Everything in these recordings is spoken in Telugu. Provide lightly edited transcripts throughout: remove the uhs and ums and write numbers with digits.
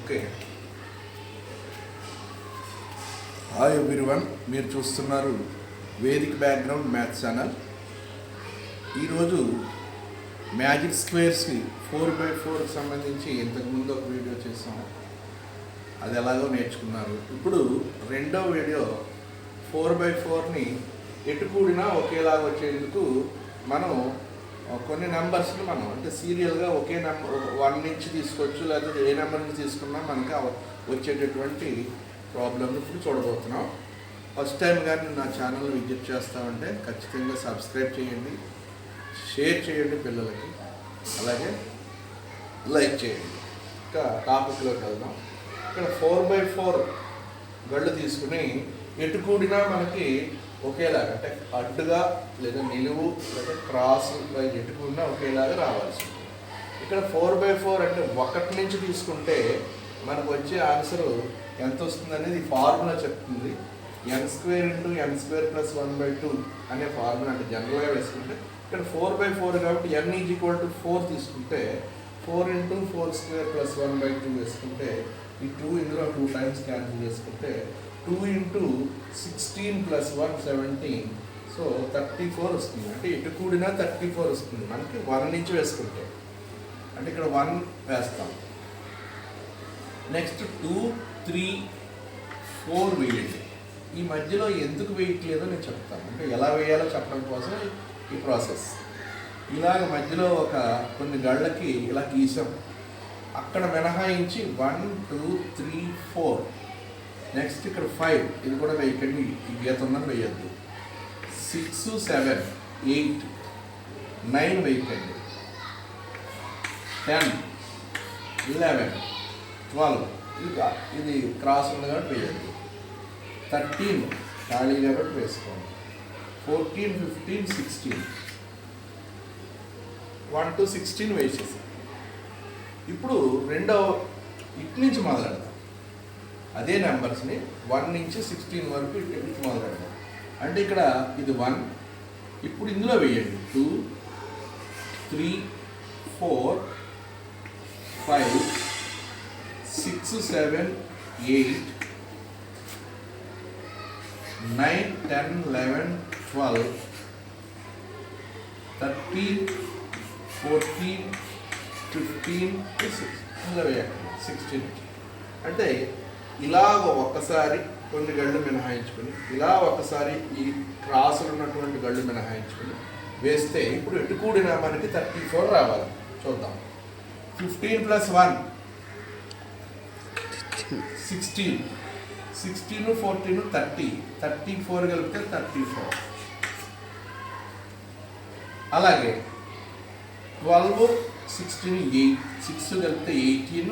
ఓకే. హాయ్ ఎవ్రీవన్, మీరు చూస్తున్నారు వేదిక్ బ్యాక్గ్రౌండ్ మ్యాథ్స్ ఛానల్. ఈరోజు మ్యాజిక్ స్క్వేర్స్కి 4x4 సంబంధించి ఇంతకుముందు ఒక వీడియో చేసాము, అది ఎలాగో నేర్చుకున్నారు. ఇప్పుడు రెండో వీడియో 4x4ని ఎటు కూడినా ఒకేలాగా వచ్చేందుకు మనం కొన్ని నెంబర్స్ని మనం అంటే సీరియల్గా ఒకే నెంబర్ 1 నుంచి తీసుకోవచ్చు, లేకపోతే ఏ నెంబర్ నుంచి తీసుకున్నా మనకి వచ్చేటటువంటి ప్రాబ్లమ్ని ఇప్పుడు చూడబోతున్నాం. ఫస్ట్ టైం కానీ నా ఛానల్ విజిట్ చేస్తామంటే ఖచ్చితంగా సబ్స్క్రైబ్ చేయండి, షేర్ చేయండి పిల్లలకి, అలాగే లైక్ చేయండి. ఇంకా టాపిక్లోకి వెళ్దాం. ఇక్కడ 4x4 గళ్ళు తీసుకుని ఎటు కూడినా మనకి ఒకేలాగా అంటే అడ్డుగా లేదా నిలువు లేదా క్రాస్ ఎటు కూడినా ఒకేలాగా రావాల్సి ఉంటుంది. ఇక్కడ 4x4 అంటే 1 నుంచి తీసుకుంటే మనకు వచ్చే ఆన్సరు ఎంత వస్తుంది అనేది ఫార్ములా చెప్తుంది. n² × n² + 1/2 అనే ఫార్ములా అంటే జనరల్గా వేసుకుంటే ఇక్కడ 4x4 కాబట్టి n = 4 తీసుకుంటే 4 × 4² + 1/2 వేసుకుంటే ఈ 2 ఇందులో 2 టైమ్స్ క్యాన్సిల్ చేసుకుంటే 2 × 16 + 1 17, సో 34 వస్తుంది. అంటే ఎటు కూడినా 34 వస్తుంది మనకి 1 నుంచి వేసుకుంటే. అంటే ఇక్కడ 1 వేస్తాం. నెక్స్ట్ 2, 3, 4 వేయండి. ఈ మధ్యలో ఎందుకు వేయట్లేదో నేను చెప్తాను, అంటే ఎలా వేయాలో చెప్పడం కోసం ఈ ప్రాసెస్. ఇలాగ మధ్యలో కొన్ని గళ్ళకి ఇలా గీసాం, అక్కడ మినహాయించి 1, 2, 3, 4. నెక్స్ట్ ఇక్కడ 5, ఇది కూడా వేయకండి, ఈ గీత ఉందని వేయద్దు. 6, 7, 8, 9 వేయకండి. 10, 11, 12 ఇది క్రాస్ ఉంది కాబట్టి వేయద్దు. 13 ఖాళీ కాబట్టి వేసుకోండి. 14, 15, 16, 1 to 16 వేసేసి ఇప్పుడు రెండో ఇటు నుంచి మొదలెడదాం. అదే నెంబర్స్ని 1 నుంచి 16 వరకు ఇటు నుంచి మొదలెడదాం. అంటే ఇక్కడ ఇది 1, ఇప్పుడు ఇందులో వేయండి 2, 3, 4, 5, 6, 7, 8, 9, 10, 11, 12, 13, 14, 15, 16. అంటే ఇలాగ ఒక్కసారి కొన్ని గళ్ళు మినహాయించుకొని, ఇలా ఒకసారి ఈ క్రాసులు ఉన్నటువంటి గళ్ళు మినహాయించుకొని వేస్తే ఇప్పుడు ఎటు కూడినా మనకి 34 రావాలి. చూద్దాం. 15 + 1 16, 16, 14, 30, 34 కలిపితే 34. అలాగే 12, 16, 8, 6 కలిపితే 18,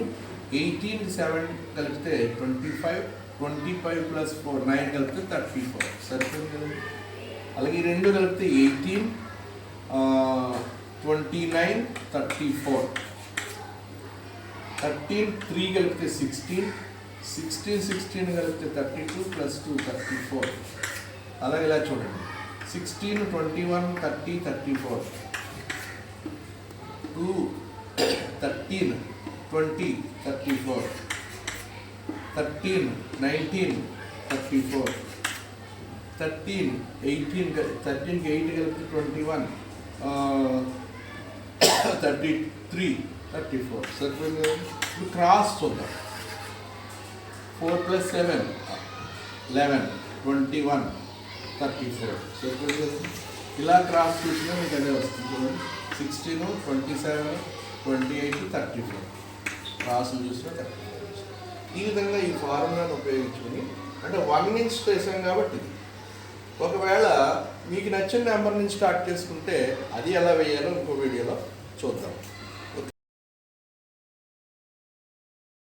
18, 7 కలిపితే 25, 25 + 4 9 కలిపితే 34. సరిపోయింది కదండి. అలాగే 2 కలిపితే 18, 29, 34. 13, 3 కలిపితే 16, 16, 16 కలిపితే 32 + 2 34. అలాగే ఇలా చూడండి. 16, 21, 30, 34. 2, 13, 20, 34. 13, 19, 34. 13, 18, 13కి 8 కలిపితే 21, 33, 34. సరిపోయింది కదా. ఇప్పుడు క్రాస్ చూద్దాం. 4 + 7, 11, 21, 34. సరిపోయింది కదా. ఇలా క్రాస్ చూసినా మీకు అదే వస్తుంది చూడండి. 16, 27, 28, 34. క్రాసులు చూసినా 34. ఈ విధంగా ఈ ఫార్ములాను ఉపయోగించుకుని అంటే 1 నుంచి చేసాం కాబట్టి ఇది. ఒకవేళ మీకు నచ్చిన నెంబర్ నుంచి స్టార్ట్ చేసుకుంటే అది ఎలా వేయాలో ఇంకో వీడియోలో చూద్దాం.